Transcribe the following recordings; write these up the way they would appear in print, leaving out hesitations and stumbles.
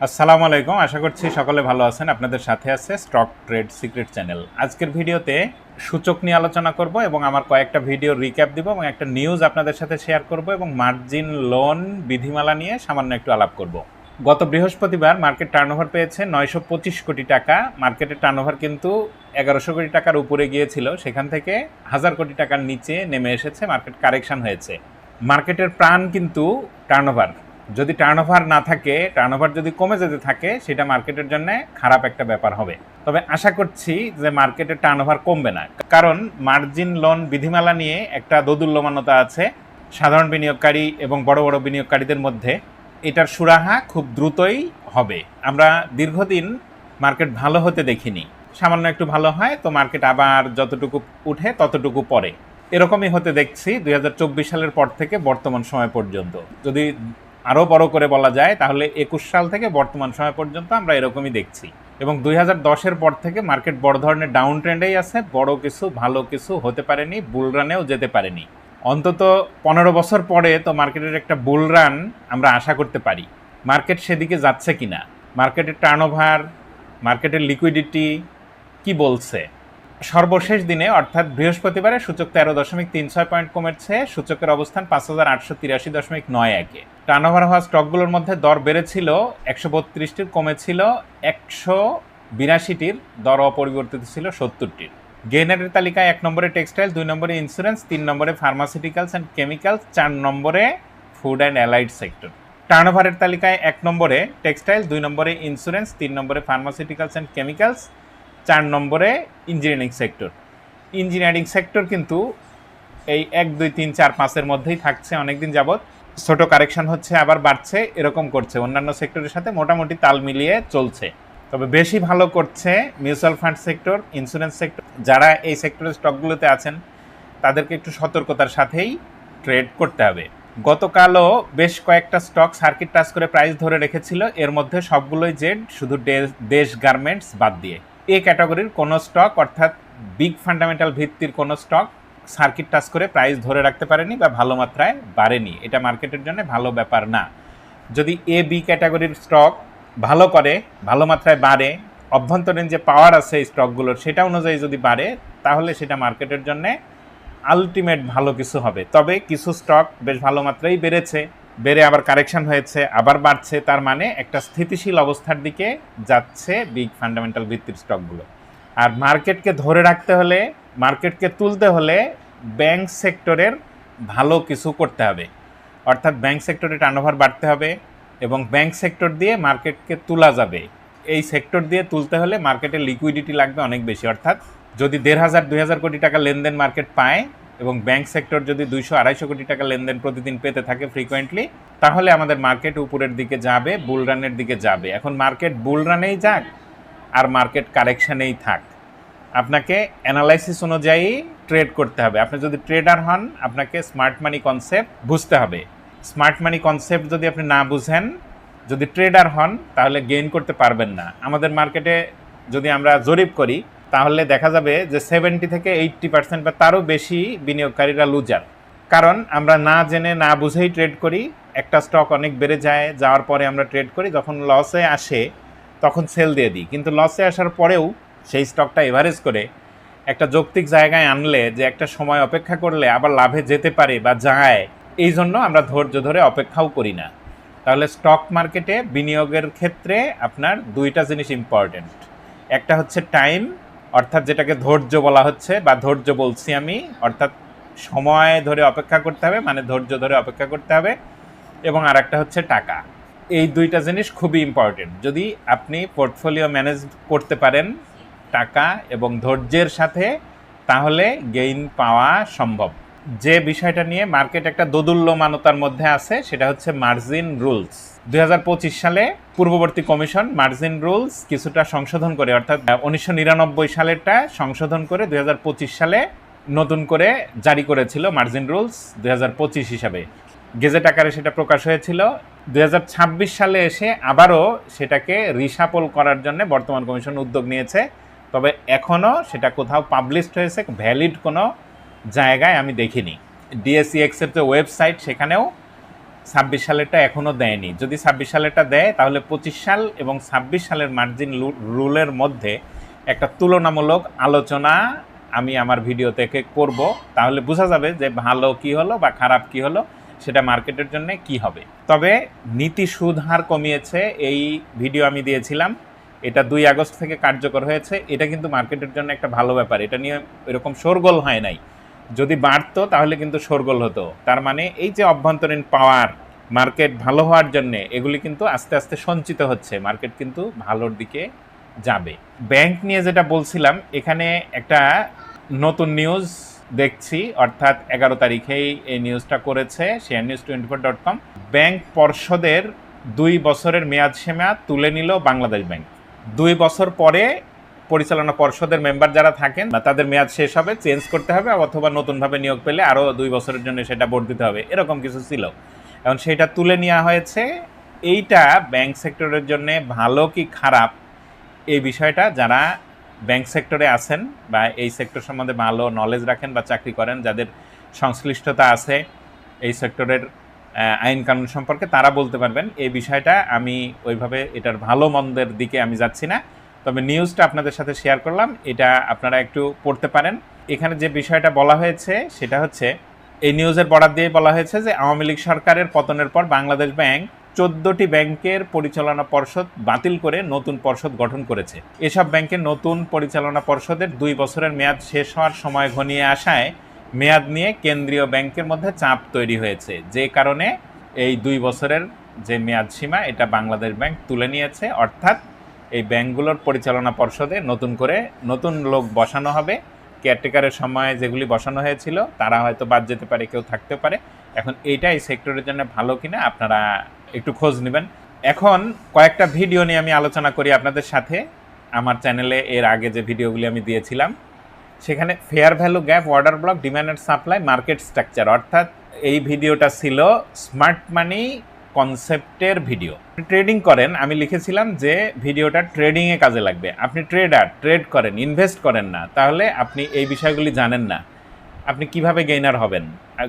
আসসালামু আলাইকুম। আশা করছি সকলে ভালো আছেন। আপনাদের সাথে আছে স্টক ট্রেড সিক্রেট চ্যানেল। আজকের ভিডিওতে সূচক নিয়ে আলোচনা করব এবং আমার কয়েকটা ভিডিও রিক্যাপ দিব এবং একটা নিউজ আপনাদের সাথে শেয়ার করব এবং মার্জিন লোন বিধিমালা নিয়ে সামান্য একটু আলাপ করব। গত বৃহস্পতিবার মার্কেট টার্নওভার পেয়েছে 925 কোটি টাকা। মার্কেটের টার্নওভার কিন্তু 1100 কোটি টাকার উপরে গিয়েছিল, সেখান থেকে 1000 কোটি টাকার নিচে নেমে এসেছে, মার্কেট কারেকশন হয়েছে। মার্কেটের প্রাণ কিন্তু টার্নওভার। যদি টার্নওভার না থাকে, টার্নওভার যদি কমে যেতে থাকে, সেটা মার্কেটের জন্য খারাপ একটা ব্যাপার হবে। তবে আশা করছি যে মার্কেটের টার্নওভার কমবে না, কারণ মার্জিন লোন বিধিমালা নিয়ে একটা দোদুল্যমানতা আছে সাধারণ বিনিয়োগকারী এবং বড় বড় বিনিয়োগকারীদের মধ্যে। এটার সুরাহা খুব দ্রুতই হবে। আমরা দীর্ঘদিন মার্কেট ভালো হতে দেখিনি। সামান্য একটু ভালো হয় তো মার্কেট আবার যতটুকু উঠে ততটুকু পড়ে, এরকমই হতে দেখছি 2024 সালের পর থেকে বর্তমান সময় পর্যন্ত। যদি আরও বড় করে বলা যায় তাহলে 21 সাল থেকে বর্তমান সময় পর্যন্ত আমরা এরকমই দেখছি। এবং 2010-এর পর থেকে মার্কেট বড় ধরনের ডাউন ট্রেন্ডেই আছে। বড় কিছু ভালো কিছু হতে পারেনি, বুল রানেও যেতে পারেনি। অন্তত 15 বছর পরে তো মার্কেটের একটা বুল রান আমরা আশা করতে পারি। মার্কেট সেদিকে যাচ্ছে কিনা, মার্কেটের টার্নওভার, মার্কেটের লিকুইডিটি কি বলছে। সর্বশেষ দিনে অর্থাৎ বৃহস্পতিবারে সূচক 13.36 পয়েন্ট কমেছে। সূচকের অবস্থান 5883.91-এ। টার্নওভার হওয়া স্টকগুলোর মধ্যে দর বেড়েছিল 132টির, কমেছিল 182টির, দর অপরিবর্তিত ছিল 70টির। গেইনারের তালিকায় 1 নম্বরে টেক্সটাইল, 2 নম্বরে ইন্স্যুরেন্স, 3 নম্বরে ফার্মাসিউটিক্যালস অ্যান্ড কেমিক্যালস, 4 নম্বরে ফুড অ্যান্ড অ্যালাইড সেক্টর। টার্নওভারের তালিকায় 1 নম্বরে টেক্সটাইল, 2 নম্বরে ইন্স্যুরেন্স, 3 নম্বরে ফার্মাসিউটিক্যালস অ্যান্ড কেমিক্যালস, 4 নম্বরে ইঞ্জিনিয়ারিং সেক্টর। ইঞ্জিনিয়ারিং সেক্টর কিন্তু এই 1, 2, 3, 4, 5-এর মধ্যেই থাকছে অনেকদিন যাবৎ। ছোট কারেকশন হচ্ছে, আবার বাড়ছে, এরকম করছে। অন্যান্য সেক্টরের সাথে মোটামুটি তাল মিলিয়ে চলছে। তবে বেশি ভালো করছে mutual fund sector, insurance sector. যারা এই সেক্টরের স্টকগুলোতে আছেন তাদেরকে একটু সতর্কতার সাথেই ট্রেড করতে হবে। গতকালও বেশ কয়েকটা স্টক সার্কিট টাচ করে প্রাইস ধরে রেখেছিল, এর মধ্যে সবগুলোই জেড, শুধু দেশ গার্মেন্টস বাদ দিয়ে। এ ক্যাটাগরির কোনো স্টক অর্থাৎ বিগ ফান্ডামেন্টাল ভিত্তির কোনো স্টক সার্কিট টাচ করে প্রাইস ধরে রাখতে পারেনি বা ভালো মাত্রায় বাড়েনি। এটা মার্কেটের জন্য ভালো ব্যাপার না। যদি এ বি ক্যাটাগরির স্টক ভালো করে, ভালো মাত্রায় বাড়ে, অভ্যন্তরীণ যে পাওয়ার আছে এই স্টকগুলোর সেটা অনুযায়ী যদি বাড়ে, তাহলে সেটা মার্কেটের জন্য আলটিমেট ভালো কিছু হবে। তবে কিছু স্টক বেশ ভালো মাত্রায় বেড়েছে, বেড়ে আবার কারেকশন হয়েছে, আবার বাড়ছে, তার মানে একটা স্থিতিশীল অবস্থার দিকে যাচ্ছে বিগ ফান্ডামেন্টাল ভিত্তির স্টকগুলো। আর মার্কেটকে ধরে রাখতে হলে, মার্কেটকে তুলতে হলে ব্যাংক সেক্টরের ভালো কিছু করতে হবে। অর্থাৎ ব্যাংক সেক্টরে টার্নওভার বাড়তে হবে এবং ব্যাংক সেক্টর দিয়ে মার্কেটকে তোলা যাবে। এই সেক্টর দিয়ে তুলতে হলে মার্কেটের লিকুইডিটি লাগবে অনেক বেশি। অর্থাৎ যদি 1,500-2,000 কোটি টাকা লেনদেন মার্কেট পায় এবং ব্যাংক সেক্টর যদি 200-250 কোটি টাকা লেনদেন প্রতিদিন পেতে থাকে ফ্রিকোয়েন্টলি, তাহলে আমাদের মার্কেট উপরের দিকে যাবে, বুল রানের দিকে যাবে। এখন মার্কেট বুল রানেই যাক আর মার্কেট কারেকশানেই থাক, আপনাকে অ্যানালাইসিস অনুযায়ী ট্রেড করতে হবে। আপনি যদি ট্রেডার হন, আপনাকে স্মার্ট মানি কনসেপ্ট বুঝতে হবে। স্মার্ট মানি কনসেপ্ট যদি আপনি না বুঝেন, যদি ট্রেডার হন, তাহলে গেইন করতে পারবেন না। আমাদের মার্কেটে যদি আমরা জরিপ করি তাহলে দেখা যাবে যে 70 থেকে 80% বা তারও বেশি বিনিয়োগকারীরা লুজার। কারণ আমরা না জেনে না বুঝেই ট্রেড করি। একটা স্টক অনেক বেড়ে যায়, যাওয়ার পরে আমরা ট্রেড করি, যখন লসে আসে তখন সেল দিয়ে দিই। কিন্তু লসে আসার পরেও সেই স্টকটা এভারেজ করে একটা যৌক্তিক জায়গায় আনলে যে একটা সময় অপেক্ষা করলে আবার লাভে যেতে পারে বা যায়, এই জন্য আমরা ধৈর্য ধরে অপেক্ষাও করি না। তাহলে স্টক মার্কেটে বিনিয়োগের ক্ষেত্রে আপনার 2টা জিনিস ইম্পর্টেন্ট। একটা হচ্ছে টাইম, অর্থাৎ যেটাকে ধৈর্য বলা হচ্ছে বা ধৈর্য বলছি আমি, অর্থাৎ সময় ধরে অপেক্ষা করতে হবে, মানে ধৈর্য ধরে অপেক্ষা করতে হবে। এবং আর একটা হচ্ছে টাকা। এই 2টা জিনিস খুবই ইম্পর্টেন্ট। যদি আপনি পোর্টফোলিও ম্যানেজ করতে পারেন টাকা এবং ধৈর্যের সাথে, তাহলে গেইন পাওয়া সম্ভব। যে বিষয়টা নিয়ে মার্কেট একটা দোদুল্যমানতার মধ্যে আছে সেটা হচ্ছে মার্জিন রুলস। 2025 সালে পূর্ববর্তী কমিশন মার্জিন রুলস কিছুটা সংশোধন করে, অর্থাৎ 1999 সালেরটা সংশোধন করে 2025 সালে নতুন করে জারি করেছিল মার্জিন রুলস 2025 হিসাবে। গেজেট আকারে সেটা প্রকাশ হয়েছিল। 2026 সালে এসে আবারও সেটাকে রিশাফল করার জন্য বর্তমান কমিশন উদ্যোগ নিয়েছে। তবে এখনও সেটা কোথাও পাবলিশড হয়েছে ভ্যালিড কোনো জায়গায় আমি দেখিনি। ডিএসইএক্সের যে ওয়েবসাইট, সেখানেও 26 সালেরটা এখনও দেয়নি। যদি 26 সালেরটা দেয় তাহলে 25 সাল এবং 26 সালের মার্জিন রুলের মধ্যে একটা তুলনামূলক আলোচনা আমি আমার ভিডিও থেকে করব, তাহলে বোঝা যাবে যে ভালো কি হলো বা খারাপ কি হলো, সেটা মার্কেটের জন্য কি হবে। তবে নীতি সুদ হার কমিয়েছে এই ভিডিও আমি দিয়েছিলাম, এটা 2 আগস্ট থেকে কার্যকর হয়েছে। এটা কিন্তু মার্কেটের জন্য একটা ভালো ব্যাপার, এটা নিয়ে এরকম শোরগোল হয় নাই। যদি বাড়তো তাহলে কিন্তু শোরগোল হতো। তার মানে এই যে অভ্যন্তরীণ পাওয়ার মার্কেট ভালো হওয়ার জন্য এগুলি কিন্তু আস্তে আস্তে সঞ্চিত হচ্ছে, মার্কেট কিন্তু ভালোর দিকে যাবে। ব্যাংক নিয়ে যেটা বলছিলাম, এখানে একটা নতুন নিউজ দেখছি, অর্থাৎ 11 তারিখেই এই নিউজটা করেছে sharenews24.com। ব্যাংক পর্ষদের 2 বছরের মেয়াদসীমা তুলে নিল বাংলাদেশ ব্যাংক। 2 বছর পরে পরিচালনা পর্ষদের মেম্বার যারা থাকেন তাদের মেয়াদ শেষ হবে, চেঞ্জ করতে হবে, অথবা নতুনভাবে নিয়োগ পেলে আরও 2 বছরের জন্য সেটা বর্ধিত হবে, এরকম কিছু ছিল। এখন সেটা তুলে নেওয়া হয়েছে। এইটা ব্যাংক সেক্টরের জন্য ভালো কি খারাপ, এই বিষয়টা যারা ব্যাংক সেক্টরে আছেন বা এই সেক্টর সম্বন্ধে ভালো নলেজ রাখেন বা চাকরি করেন, যাদের সংশ্লিষ্টতা আছে এই সেক্টরের আইন কানুন সম্পর্কে, তারা বলতে পারবেন। এই বিষয়টা আমি ওইভাবে এটার ভালো মন্দের দিকে আমি যাচ্ছি না, তবে নিউজটা আপনাদের সাথে শেয়ার করলাম, এটা আপনারা একটু পড়তে পারেন। এখানে যে বিষয়টা বলা হয়েছে সেটা হচ্ছে, এই নিউজের বরাত দিয়ে বলা হয়েছে যে আওয়ামী লীগ সরকারের পতনের পর বাংলাদেশ ব্যাংক 14টি ব্যাংকের পরিচালনা পর্ষদ বাতিল করে নতুন পর্ষদ গঠন করেছে। এসব ব্যাংকের নতুন পরিচালনা পর্ষদের 2 বছরের মেয়াদ শেষ হওয়ার সময় ঘনিয়ে আসায় মেয়াদ নিয়ে কেন্দ্রীয় ব্যাংকের মধ্যে চাপ তৈরি হয়েছে, যে কারণে এই 2 বছরের যে মেয়াদ সীমা এটা বাংলাদেশ ব্যাংক তুলে নিয়েছে। অর্থাৎ এই ব্যাংকগুলোর পরিচালনা পর্ষদে নতুন করে নতুন লোক বসানো হবে। কেয়ারটেকারের সময় যেগুলি বসানো হয়েছিল তারা হয়তো বাদ যেতে পারে, কেউ থাকতে পারে। এখন এইটা এই সেক্টরের জন্য ভালো কিনা আপনারা একটু খোঁজ নেবেন। এখন কয়েকটা ভিডিও নিয়ে আমি আলোচনা করি আপনাদের সাথে। আমার চ্যানেলে এর আগে যে ভিডিওগুলি আমি দিয়েছিলাম সেখানে fair value gap, order block, demand and supply, market structure, অর্থাৎ এই ভিডিওটা ছিল স্মার্ট মানি কনসেপ্টের ভিডিও। ট্রেডিং করেন, আমি লিখেছিলাম যে ভিডিওটা ট্রেডিংয়ে কাজে লাগবে। আপনি ট্রেডার, ট্রেড করেন, ইনভেস্ট করেন না, তাহলে আপনি এই বিষয়গুলি জানেন না। আপনি কিভাবে গেইনার হবেন?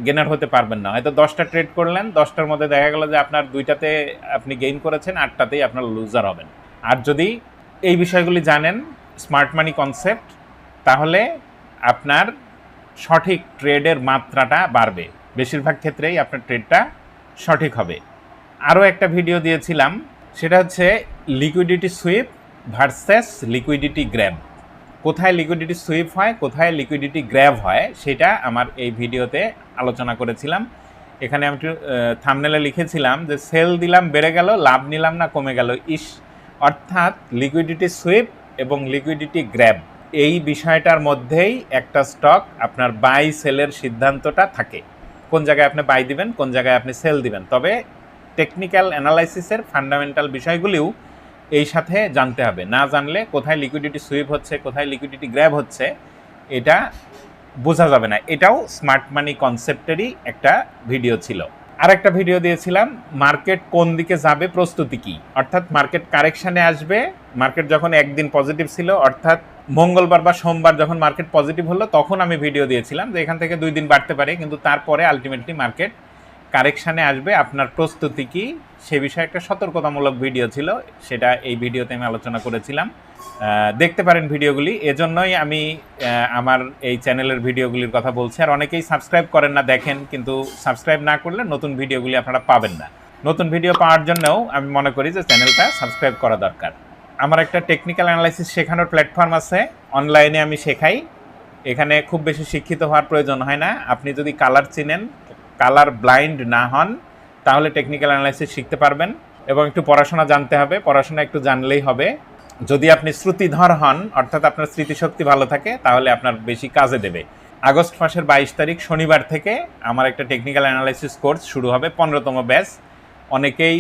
গেইনার হতে পারবেন না। হয়তো 10টা ট্রেড করলেন, 10টার মধ্যে দেখা গেল যে আপনার 2টাতে আপনি গেইন করেছেন, 8টাতেই আপনার লুজার হবেন। আর যদি এই বিষয়গুলি জানেন, স্মার্ট মানি কনসেপ্ট, তাহলে আপনার সঠিক ট্রেডের মাত্রাটা বাড়বে, বেশিরভাগ ক্ষেত্রেই আপনার ট্রেডটা সঠিক হবে। আরও একটা ভিডিও দিয়েছিলাম, সেটা হচ্ছে liquidity sweep versus liquidity grab. কোথায় লিকুইডিটি সুইপ হয়, কোথায় লিকুইডিটি গ্র্যাব হয়, সেটা আমার এই ভিডিওতে আলোচনা করেছিলাম। এখানে আমি থাম্বনেলে লিখেছিলাম যে সেল দিলাম বেড়ে গেল, লাভ নিলাম না কমে গেল, অর্থাৎ লিকুইডিটি সুইপ এবং লিকুইডিটি গ্র্যাব এই বিষয়টার মধ্যেই একটা স্টক আপনার বাই সেলের সিদ্ধান্তটা থাকে। কোন জায়গায় আপনি বাই দিবেন, কোন জায়গায় আপনি সেল দিবেন। তবে টেকনিক্যাল অ্যানালাইসিসের ফান্ডামেন্টাল বিষয়গুলিও এই সাথে জানতে হবে। না জানলে কোথায় লিকুইডিটি সুইপ হচ্ছে, কোথায় লিকুইডিটি গ্র্যাব হচ্ছে, এটা বোঝা যাবে না। এটাও স্মার্ট মানি কনসেপ্টেরই একটা ভিডিও ছিল। আর একটা ভিডিও দিয়েছিলাম মার্কেট কোন দিকে যাবে, প্রস্তুতি কি, অর্থাৎ মার্কেট কারেকশানে আসবে। মার্কেট যখন একদিন পজিটিভ ছিল, অর্থাৎ মঙ্গলবার বা সোমবার যখন মার্কেট পজিটিভ হলো, তখন আমি ভিডিও দিয়েছিলাম যে এখান থেকে 2 দিন বাড়তে পারে, কিন্তু তারপরে আলটিমেটলি মার্কেট কারেকশানে আসবে। আপনার প্রস্তুতি কি, সে বিষয়ে একটা সতর্কতামূলক ভিডিও ছিল, সেটা এই ভিডিওতে আমি আলোচনা করেছিলাম। দেখতে পারেন ভিডিওগুলি। এজন্যই আমি আমার এই চ্যানেলের ভিডিওগুলির কথা বলছি। আর অনেকেই সাবস্ক্রাইব করেন না, দেখেন, কিন্তু সাবস্ক্রাইব না করলে নতুন ভিডিওগুলি আপনারা পাবেন না। নতুন ভিডিও পাওয়ার জন্যও আমি মনে করি যে চ্যানেলটা সাবস্ক্রাইব করা দরকার। আমার একটা টেকনিক্যাল অ্যানালাইসিস শেখানোর প্ল্যাটফর্ম আছে, অনলাইনে আমি শেখাই। এখানে খুব বেশি শিক্ষিত হওয়ার প্রয়োজন হয় না। আপনি যদি কালার চিনেন, কালার ব্লাইন্ড না হন, তাহলে টেকনিক্যাল অ্যানালাইসিস শিখতে পারবেন। এবং একটু পড়াশোনা জানতে হবে, পড়াশোনা একটু জানলেই হবে। যদি আপনি শ্রুতিধর হন, অর্থাৎ আপনার স্মৃতিশক্তি ভালো থাকে, তাহলে আপনার বেশি কাজে দেবে। আগস্ট মাসের 22 তারিখ শনিবার থেকে আমার একটা টেকনিক্যাল অ্যানালাইসিস কোর্স শুরু হবে, 15তম ব্যাচ। অনেকেই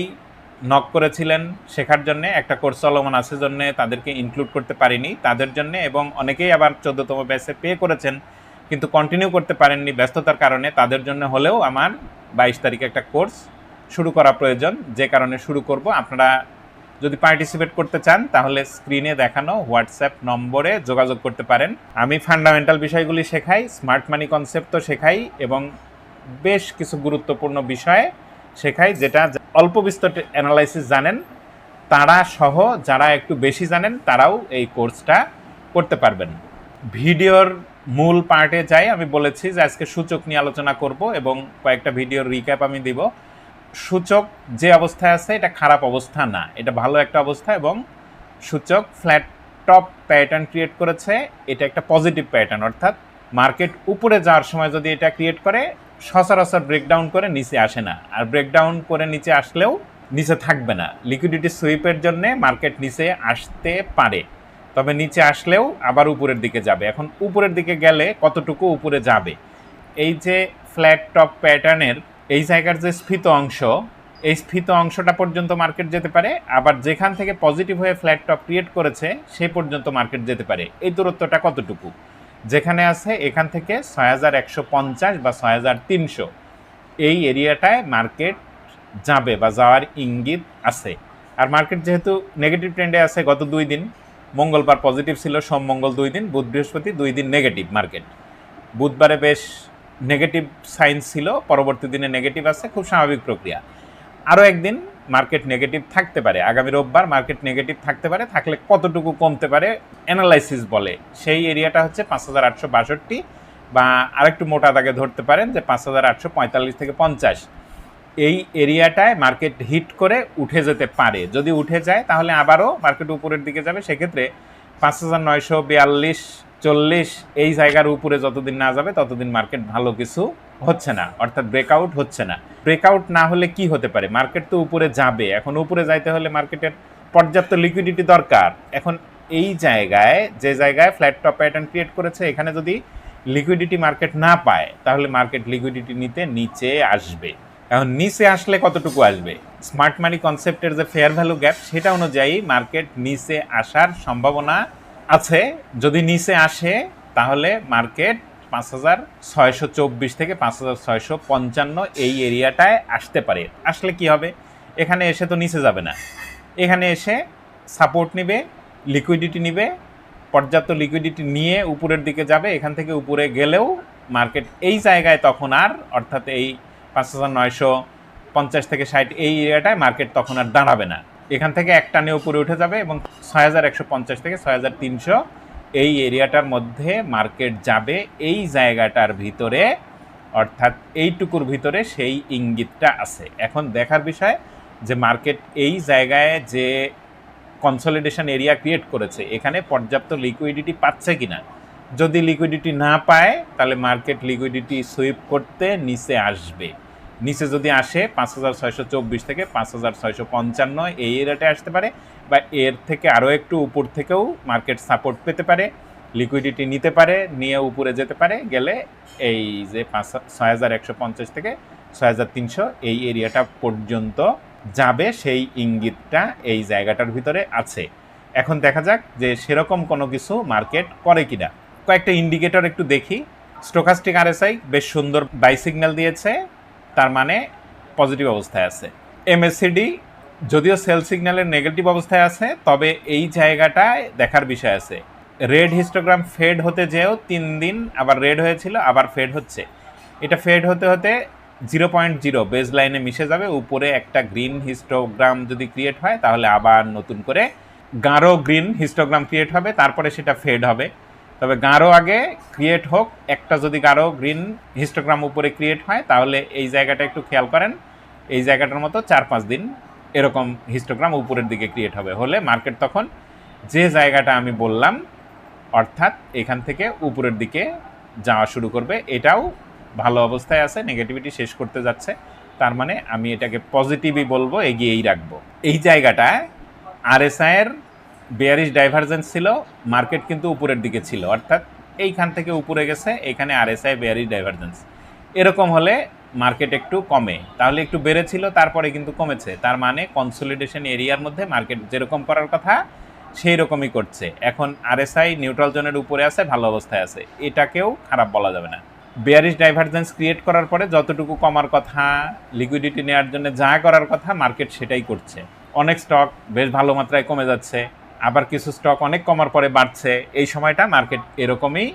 নক করেছিলেন শেখার জন্য, একটা কোর্স চলমান আছে জন্যে তাদেরকে ইনক্লুড করতে পারিনি, তাদের জন্য। এবং অনেকেই আবার 14তম ব্যাচে পে করেছেন কিন্তু কন্টিনিউ করতে পারেননি ব্যস্ততার কারণে, তাদের জন্য হলেও আমার 22 তারিখে একটা কোর্স শুরু করা প্রয়োজন, যে কারণে শুরু করব। আপনারা যদি পার্টিসিপেট করতে চান তাহলে স্ক্রিনে দেখানো হোয়াটসঅ্যাপ নম্বরে যোগাযোগ করতে পারেন। আমি ফান্ডামেন্টাল বিষয়গুলি শেখাই, স্মার্ট মানি কনসেপ্টও শেখাই, এবং বেশ কিছু গুরুত্বপূর্ণ বিষয়ে শেখাই, যেটা অল্প বিস্তর অ্যানালাইসিস জানেন তারা সহ যারা একটু বেশি জানেন তারাও এই কোর্সটা করতে পারবেন। ভিডিওর মূল পার্টে যাই। আমি বলেছি যে আজকে সূচক নিয়ে আলোচনা করব এবং কয়েকটা ভিডিওর রিক্যাপ আমি দিব। সূচক যে অবস্থায় আছে এটা খারাপ অবস্থা না, এটা ভালো একটা অবস্থা, এবং সূচক ফ্ল্যাট টপ প্যাটার্ন ক্রিয়েট করেছে। এটা একটা পজিটিভ প্যাটার্ন, অর্থাৎ মার্কেট উপরে যাওয়ার সময় যদি এটা ক্রিয়েট করে সচরাচর ব্রেকডাউন করে নিচে আসে না, আর ব্রেকডাউন করে নিচে আসলেও নিচে থাকবে না। লিকুইডিটি সুইপের জন্য মার্কেট নিচে আসতে পারে, তবে নিচে আসলেও আবার উপরের দিকে যাবে। এখন উপরের দিকে গেলে কতটুকু উপরে যাবে, এই যে ফ্ল্যাট টপ প্যাটার্নের এই জায়গার যে স্ফীত অংশ, এই স্ফীত অংশটা পর্যন্ত মার্কেট যেতে পারে, আবার যেখান থেকে পজিটিভ হয়ে ফ্ল্যাট টপ ক্রিয়েট করেছে সে পর্যন্ত মার্কেট যেতে পারে। এই দূরত্বটা কতটুকু, যেখানে আছে এখান থেকে 6150 বা 6300, এই এরিয়াটায় মার্কেট যাবে বা যাওয়ার ইঙ্গিত আছে। আর মার্কেট যেহেতু নেগেটিভ ট্রেন্ডে আছে, গত 2 দিন মঙ্গলবার পজিটিভ ছিল, সোম মঙ্গল 2 দিন, বুধ বৃহস্পতি 2 দিন নেগেটিভ মার্কেট। বুধবারে বেশ নেগেটিভ সাইন ছিল, পরবর্তী দিনে নেগেটিভ আছে, খুব স্বাভাবিক প্রক্রিয়া। আরও একদিন মার্কেট নেগেটিভ থাকতে পারে, আগামী রোববার মার্কেট নেগেটিভ থাকতে পারে, থাকলে কতটুকু কমতে পারে অ্যানালাইসিস বলে। সেই এরিয়াটা হচ্ছে 5862, বা আরেকটু মোটা দাগে ধরতে পারেন যে 5845 থেকে 50। এই এরিয়াটায় মার্কেট হিট করে উঠে যেতে পারে। যদি উঠে যায় তাহলে আবারও মার্কেট উপরের দিকে যাবে। সেক্ষেত্রে 5942, 40 এই জায়গার উপরে যতদিন না যাবে ততদিন মার্কেট ভালো কিছু হচ্ছে না, অর্থাৎ ব্রেকআউট হচ্ছে না। ব্রেকআউট না হলে কি হতে পারে, মার্কেট তো উপরে যাবে। এখন উপরে যাইতে হলে মার্কেটের পর্যাপ্ত লিকুইডিটি দরকার। এখন এই জায়গায়, যে জায়গায় ফ্ল্যাট টপ প্যাটার্ন ক্রিয়েট করেছে, এখানে যদি লিকুইডিটি মার্কেট না পায় তাহলে মার্কেট লিকুইডিটি নিতে নিচে আসবে। এখন নিচে আসলে কতটুকু আসবে, স্মার্ট মানি কনসেপ্টের যে ফেয়ার ভ্যালু গ্যাপ সেটা অনুযায়ী মার্কেট নিচে আসার সম্ভাবনা আছে। যদি নিচে আসে তাহলে মার্কেট 5624 থেকে 5655 এই এরিয়াটায় আসতে পারে। আসলে কি হবে, এখানে এসে তো নিচে যাবে না, এখানে এসে সাপোর্ট নিবে, লিকুইডিটি নিবে, পর্যাপ্ত লিকুইডিটি নিয়ে উপরের দিকে যাবে। এখান থেকে উপরে গেলেও মার্কেট এই জায়গায় তখন আর, অর্থাৎ এই 5950 থেকে 60 এই এরিয়াটায় মার্কেট তখন আর দাঁড়াবে না। এখান থেকে এক টানে উপরে উঠে যাবে এবং 6150 থেকে 6300 এই এরিয়াটার মধ্যে মার্কেট যাবে। এই জায়গাটার ভিতরে, অর্থাৎ এইটুকুর ভিতরে সেই ইঙ্গিতটা আছে। এখন দেখার বিষয় যে মার্কেট এই জায়গায় যে কনসলিডেশন এরিয়া ক্রিয়েট করেছে এখানে পর্যাপ্ত লিকুইডিটি পাচ্ছে কিনা। যদি লিকুইডিটি না পায় তাহলে মার্কেট লিকুইডিটি সুইপ করতে নিচে আসবে। নিচে যদি আসে 5624 থেকে 5655 এই এরিয়াতে আসতে পারে, বা এর থেকে আরও একটু উপর থেকেও মার্কেট সাপোর্ট পেতে পারে, লিকুইডিটি নিতে পারে, নিয়ে উপরে যেতে পারে। গেলে এই যে 6150 থেকে 6300 এই এরিয়াটা পর্যন্ত যাবে, সেই ইঙ্গিতটা এই জায়গাটার ভিতরে আছে। এখন দেখা যাক যে সেরকম কোনো কিছু মার্কেট করে কিনা। কয়েকটা ইন্ডিকেটর একটু দেখি। স্টোকাস্টিক আরএসআই বেশ সুন্দর বাই সিগন্যাল দিয়েছে, তার মানে পজিটিভ অবস্থায় আছে। এমএসসিডি যদিও সেল সিগন্যালের নেগেটিভ অবস্থায় আছে, তবে এই জায়গাটায় দেখার বিষয় আছে। রেড হিস্টোগ্রাম ফেড হতে যেও 3 দিন আবার রেড হয়েছিল, আবার ফেড হচ্ছে। এটা ফেড হতে হতে 0.0 বেজ লাইনে মিশে যাবে। উপরে একটা গ্রিন হিস্টোগ্রাম যদি ক্রিয়েট হয় তাহলে আবার নতুন করে গাঢ় গ্রিন হিস্টোগ্রাম ক্রিয়েট হবে, তারপরে সেটা ফেড হবে। তবে গাঢ় আগে ক্রিয়েট হোক, একটা যদি গাঢ় গ্রিন হিস্টোগ্রাম উপরে ক্রিয়েট হয় তাহলে এই জায়গাটা একটু খেয়াল করেন, এই জায়গাটার মতো 4-5 দিন এরকম হিস্টোগ্রাম উপরের দিকে ক্রিয়েট হবে, হলে মার্কেট তখন যে জায়গাটা আমি বললাম, অর্থাৎ এখান থেকে উপরের দিকে যাওয়া শুরু করবে। এটাও ভালো অবস্থায় আছে, নেগেটিভিটি শেষ করতে যাচ্ছে, তার মানে আমি এটাকে পজিটিভই বলবো, এগিয়েই রাখবো। এই জায়গাটায় আরএসআই এর বেয়ারিশ ডাইভারজেন্স ছিল, মার্কেট কিন্তু উপরের দিকে ছিল, অর্থাৎ এইখান থেকে উপরে গেছে, এখানে আরএসআই বেয়ারিশ ডাইভারজেন্স। এরকম হলে মার্কেট একটু কমে, তাহলে একটু বেড়েছিল তারপরে কিন্তু কমেছে, তার মানে কনসলিডেশন এরিয়ার মধ্যে মার্কেট যেরকম করার কথা সেই রকমই করছে। এখন আরএসআই নিউট্রাল জোনের উপরে আছে, ভালো অবস্থায় আছে, এটাকেও খারাপ বলা যাবে না। বেয়ারিশ ডাইভারজেন্স ক্রিয়েট করার পরে যতটুকু কমার কথা, লিকুইডিটি নেওয়ার জন্য যা করার কথা মার্কেট সেটাই করছে। অনেক স্টক বেশ ভালো মাত্রায় কমে যাচ্ছে, আবার কিছু স্টক অনেক কমার পরে বাড়ছে। এই সময়টা মার্কেট এরকমই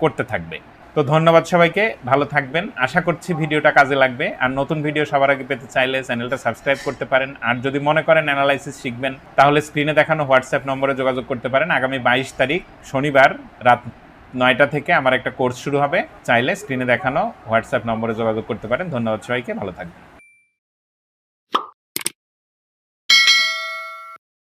করতে থাকবে। তো তো ধন্যবাদ সবাইকে, ভালো থাকবেন। আশা করছি ভিডিওটা কাজে লাগবে। আর নতুন ভিডিও সবার আগে পেতে চাইলে চ্যানেলটা সাবস্ক্রাইব করতে পারেন। আর যদি মনে করেন অ্যানালাইসিস শিখবেন, তাহলে স্ক্রিনে দেখানো হোয়াটসঅ্যাপ নম্বরে যোগাযোগ করতে পারেন। আগামী 22 তারিখ শনিবার রাত 9টা থেকে আমার একটা কোর্স শুরু হবে। চাইলে স্ক্রিনে দেখানো হোয়াটসঅ্যাপ নম্বরে যোগাযোগ করতে পারেন। ধন্যবাদ সবাইকে, ভালো থাকবেন।